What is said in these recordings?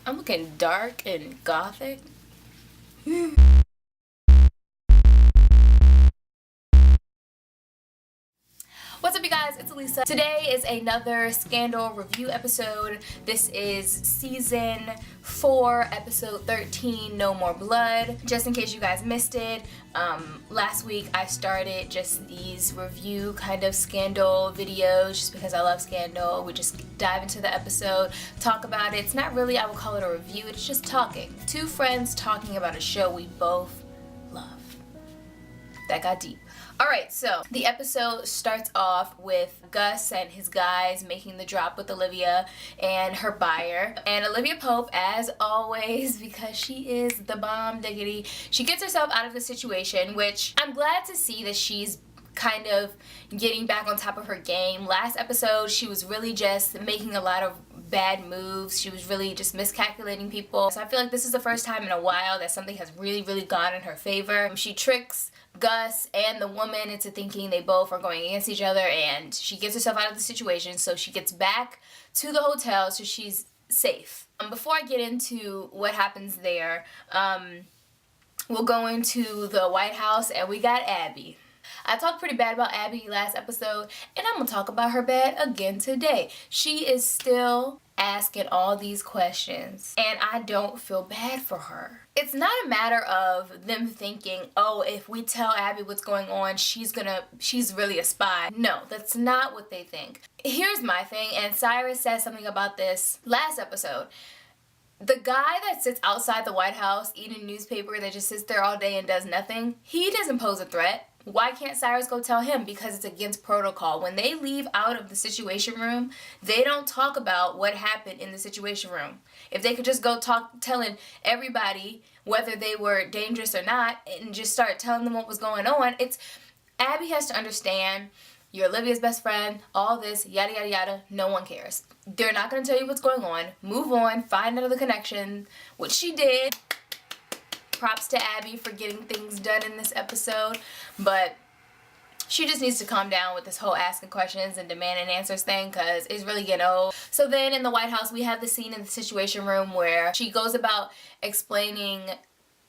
I'm looking dark and gothic. What's up, you guys? It's Alisa. Today is another Scandal review episode. This is season 4, episode 13, No More Blood. Just in case you guys missed it, last week I started just these review kind of Scandal videos just because I love Scandal. We just dive into the episode, talk about it. It's not really, I would call it a review, it's just talking. Two friends talking about a show we both love. That got deep. Alright, so the episode starts off with Gus and his guys making the drop with Olivia and her buyer. And Olivia Pope, as always, because she is the bomb diggity, she gets herself out of the situation, which I'm glad to see that she's kind of getting back on top of her game. Last episode, she was really just making a lot of bad moves. She was really just miscalculating people. So I feel like this is the first time in a while that something has really gone in her favor. She tricks Gus and the woman into thinking they both are going against each other, and she gets herself out of the situation, so she gets back to the hotel so she's safe. Before I get into what happens there, we'll go into the White House, and we got Abby. I talked pretty bad about Abby last episode, and I'm going to talk about her bad again today. She is still asking all these questions, and I don't feel bad for her. It's not a matter of them thinking, oh, if we tell Abby what's going on, she's really a spy. No, that's not what they think. Here's my thing, and Cyrus said something about this last episode. The guy that sits outside the White House eating newspaper that just sits there all day and does nothing, he doesn't pose a threat. Why can't Cyrus go tell him? Because it's against protocol. When they leave out of the Situation Room, they don't talk about what happened in the Situation Room. If they could just go telling everybody whether they were dangerous or not and just start telling them what was going on, Abby has to understand, you're Olivia's best friend, all this, yada yada yada, no one cares. They're not going to tell you what's going on. Move on, find another connection, which she did. Props to Abby for getting things done in this episode, but she just needs to calm down with this whole asking questions and demanding answers thing, because it's really getting old. So then in the White House, we have the scene in the Situation Room where she goes about explaining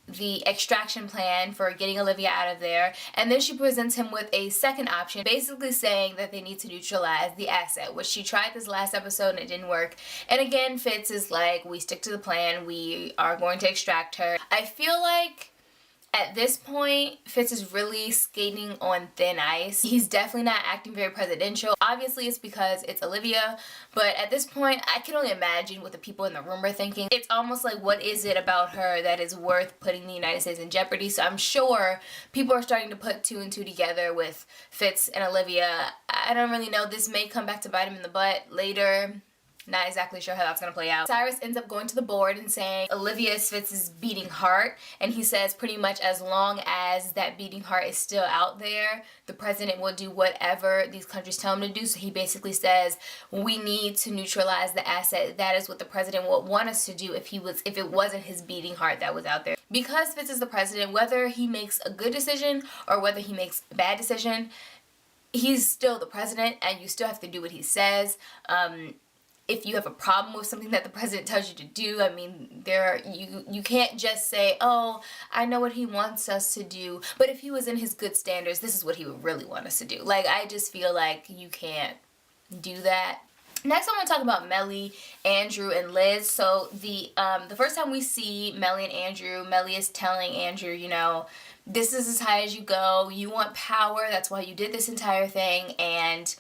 the extraction plan for getting Olivia out of there, and then she presents him with a second option, basically saying that they need to neutralize the asset, which she tried this last episode and it didn't work. And again, Fitz is like, we stick to the plan, we are going to extract her. I feel like at this point, Fitz is really skating on thin ice. He's definitely not acting very presidential. Obviously, it's because it's Olivia, but at this point, I can only imagine what the people in the room are thinking. It's almost like, what is it about her that is worth putting the United States in jeopardy? So I'm sure people are starting to put 2 and 2 together with Fitz and Olivia. I don't really know. This may come back to bite him in the butt later. Not exactly sure how that's going to play out. Cyrus ends up going to the board and saying Olivia is Fitz's beating heart, and he says pretty much as long as that beating heart is still out there, the president will do whatever these countries tell him to do. So he basically says we need to neutralize the asset. That is what the president would want us to do if it wasn't his beating heart that was out there. Because Fitz is the president, whether he makes a good decision or whether he makes a bad decision, he's still the president, and you still have to do what he says. If you have a problem with something that the president tells you to do, I mean, you can't just say, oh, I know what he wants us to do, but if he was in his good standards, this is what he would really want us to do. Like, I just feel like you can't do that. Next, I want to talk about Mellie, Andrew, and Liz. So the first time we see Mellie and Andrew, Mellie is telling Andrew, you know, this is as high as you go. You want power. That's why you did this entire thing, and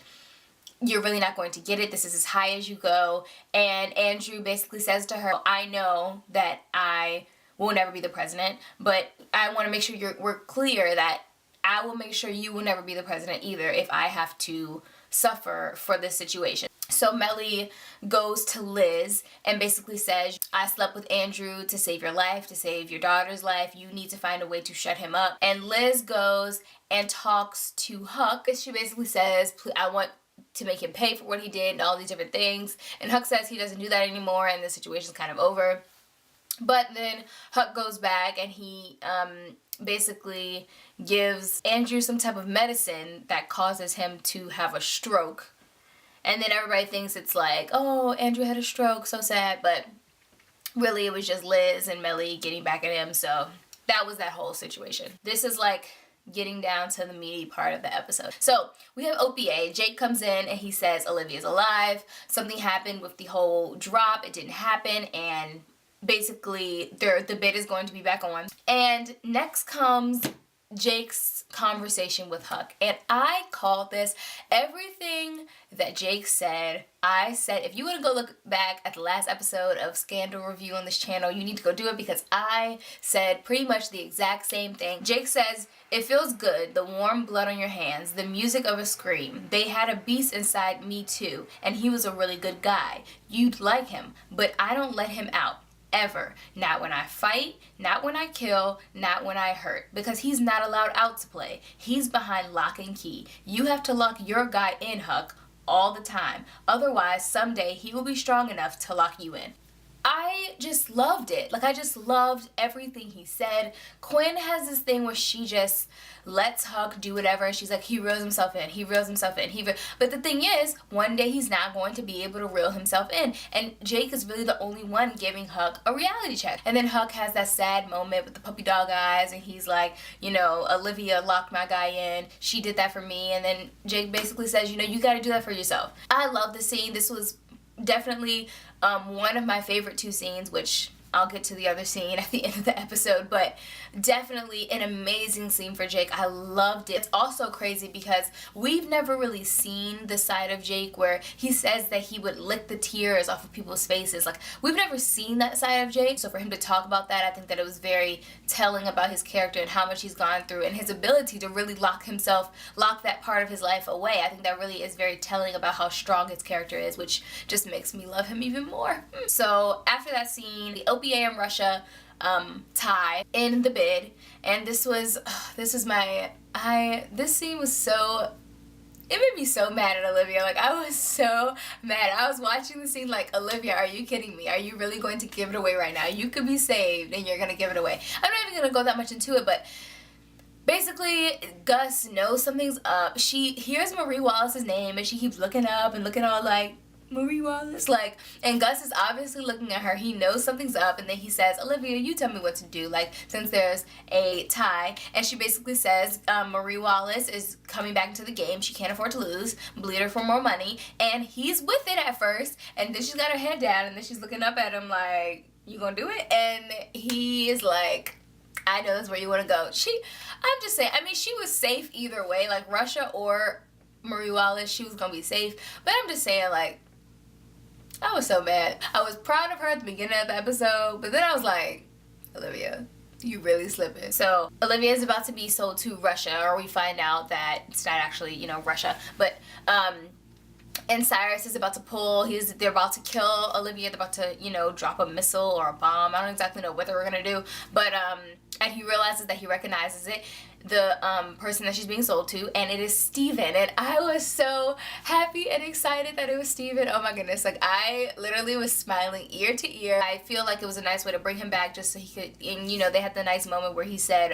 you're really not going to get it. This is as high as you go. And Andrew basically says to her, I know that I will never be the president, but I want to make sure we're clear that I will make sure you will never be the president either if I have to suffer for this situation. So Mellie goes to Liz and basically says, I slept with Andrew to save your life, to save your daughter's life. You need to find a way to shut him up. And Liz goes and talks to Huck. She basically says, I want to make him pay for what he did and all these different things. And Huck says he doesn't do that anymore and the situation's kind of over. But then Huck goes back and he basically gives Andrew some type of medicine that causes him to have a stroke. And then everybody thinks it's like, oh, Andrew had a stroke, so sad. But really it was just Liz and Melly getting back at him. So that was that whole situation. This is like getting down to the meaty part of the episode. So we have OPA. Jake comes in and he says Olivia's alive. Something happened with the whole drop. It didn't happen, and basically the bid is going to be back on. And next comes Jake's conversation with Huck. And I called this. Everything that Jake said, I said, if you want to go look back at the last episode of Scandal Review on this channel, you need to go do it, because I said pretty much the exact same thing. Jake says, it feels good, the warm blood on your hands, the music of a scream. They had a beast inside me too, and he was a really good guy. You'd like him, but I don't let him out. Ever. Not when I fight, not when I kill, not when I hurt. Because he's not allowed out to play. He's behind lock and key. You have to lock your guy in, Huck, all the time. Otherwise, someday he will be strong enough to lock you in. I just loved it. Like, I just loved everything he said. Quinn has this thing where she just lets Huck do whatever, and she's like, he reels himself in, he reels himself in, but the thing is, one day he's not going to be able to reel himself in, and Jake is really the only one giving Huck a reality check. And then Huck has that sad moment with the puppy dog eyes, and he's like, you know, Olivia locked my guy in, she did that for me, and then Jake basically says, you know, you gotta do that for yourself. I love this scene. This was definitely one of my favorite two scenes, which I'll get to the other scene at the end of the episode, but definitely an amazing scene for Jake. I loved it. It's also crazy because we've never really seen the side of Jake where he says that he would lick the tears off of people's faces. Like, we've never seen that side of Jake, so for him to talk about that, I think that it was very telling about his character and how much he's gone through and his ability to really lock that part of his life away. I think that really is very telling about how strong his character is, which just makes me love him even more. So after that scene, the OPA and Russia tie in the bid, and this scene was so, it made me so mad at Olivia. Like, I was so mad. I was watching the scene like, Olivia, are you kidding me? Are you really going to give it away right now? You could be saved and you're gonna give it away. I'm not even gonna go that much into it, but basically, Gus knows something's up. She hears Marie Wallace's name and she keeps looking up and looking all like, Marie Wallace, like, and Gus is obviously looking at her. He knows something's up, and then he says, Olivia, you tell me what to do, like, since there's a tie. And she basically says, Marie Wallace is coming back into the game. She can't afford to lose. Bleed her for more money. And he's with it at first, and then she's got her head down, and then she's looking up at him like, you gonna do it? And he is like, I know that's where you want to go. I'm just saying, I mean, she was safe either way, like, Russia or Marie Wallace, she was gonna be safe. But I'm just saying, like, I was so mad. I was proud of her at the beginning of the episode, but then I was like, Olivia, you really slipping. So Olivia is about to be sold to Russia, or we find out that it's not actually, you know, Russia, but and Cyrus is about to pull. They're about to kill Olivia. They're about to, you know, drop a missile or a bomb. I don't exactly know what they were gonna do, but and he realizes that he recognizes it, the person that she's being sold to, and it is Steven. And I was so happy and excited that it was Steven. Oh my goodness, like, I literally was smiling ear to ear. I feel like it was a nice way to bring him back, just so he could, and you know, they had the nice moment where he said,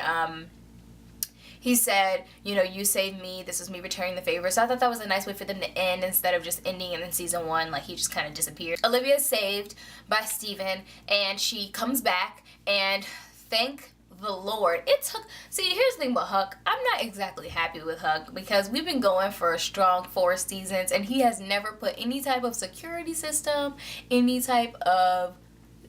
you know, you saved me, this is me returning the favor. So I thought that was a nice way for them to end, instead of just ending and in season 1, like, he just kind of disappeared. Olivia is saved by Steven, and she comes back, and thank the Lord. See, here's the thing about Huck. I'm not exactly happy with Huck, because we've been going for a strong 4 seasons, and he has never put any type of security system, any type of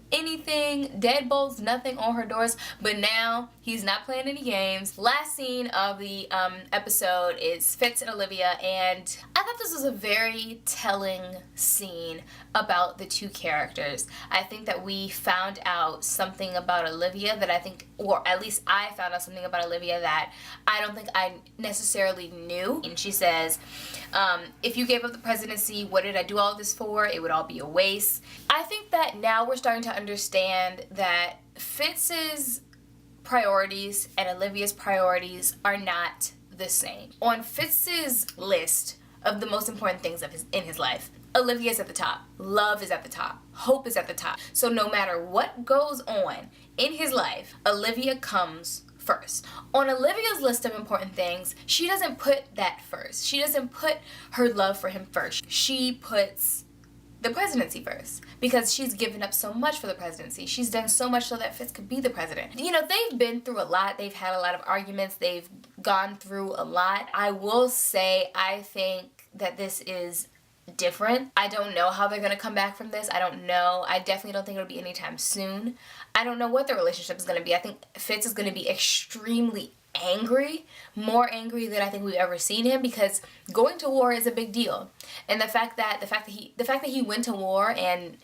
anything, deadbolts, nothing on her doors. But now he's not playing any games. Last scene of the episode is Fitz and Olivia, and I thought this was a very telling scene about the two characters. I think that we found out something about Olivia that I think, or at least I found out something about Olivia that I don't think I necessarily knew. And she says, if you gave up the presidency, what did I do all this for? It would all be a waste. I think that now we're starting to understand that Fitz's priorities and Olivia's priorities are not the same. On Fitz's list of the most important things in his life, Olivia's at the top. Love is at the top. Hope is at the top. So no matter what goes on in his life, Olivia comes first. On Olivia's list of important things, she doesn't put that first. She doesn't put her love for him first. She puts the presidency first, because she's given up so much for the presidency. She's done so much so that Fitz could be the president. You know, they've been through a lot. They've had a lot of arguments. They've gone through a lot. I will say, I think that this is different. I don't know how they're gonna come back from this. I don't know. I definitely don't think it'll be anytime soon. I don't know what their relationship is gonna be. I think Fitz is gonna be extremely angry, more angry than I think we've ever seen him, because going to war is a big deal. And the fact that he went to war, and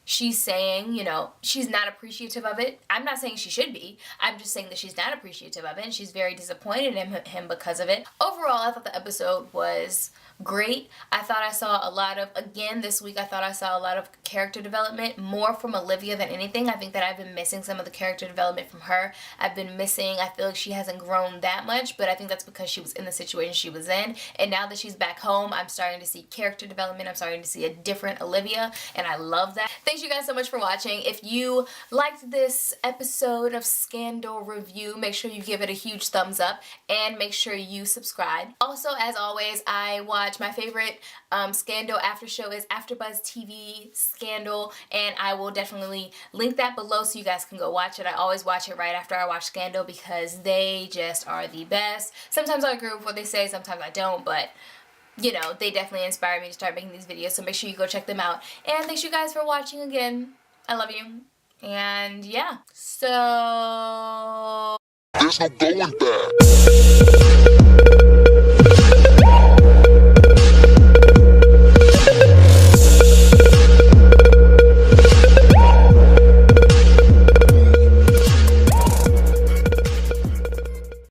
she's saying, you know, she's not appreciative of it. I'm not saying she should be. I'm just saying that she's not appreciative of it, and she's very disappointed in him because of it. Overall, I thought the episode was great. I thought I saw a lot of, again, this week I thought I saw a lot of character development, more from Olivia than anything. I think that I've been missing some of the character development from her. I feel like she hasn't grown that much, but I think that's because she was in the situation she was in. And now that she's back home, I'm starting to see character development. I'm starting to see a different Olivia, and I love that. Thanks you guys so much for watching. If you liked this episode of Scandal Review, make sure you give it a huge thumbs up, and make sure you subscribe. Also, as always, I watch my favorite Scandal after show is AfterBuzz TV Scandal, and I will definitely link that below so you guys can go watch it. I always watch it right after I watch Scandal because they just are the best. Sometimes I agree with what they say, sometimes I don't, but you know, they definitely inspire me to start making these videos, so make sure you go check them out. And thanks you guys for watching again. I love you. And yeah, so... there's no going back.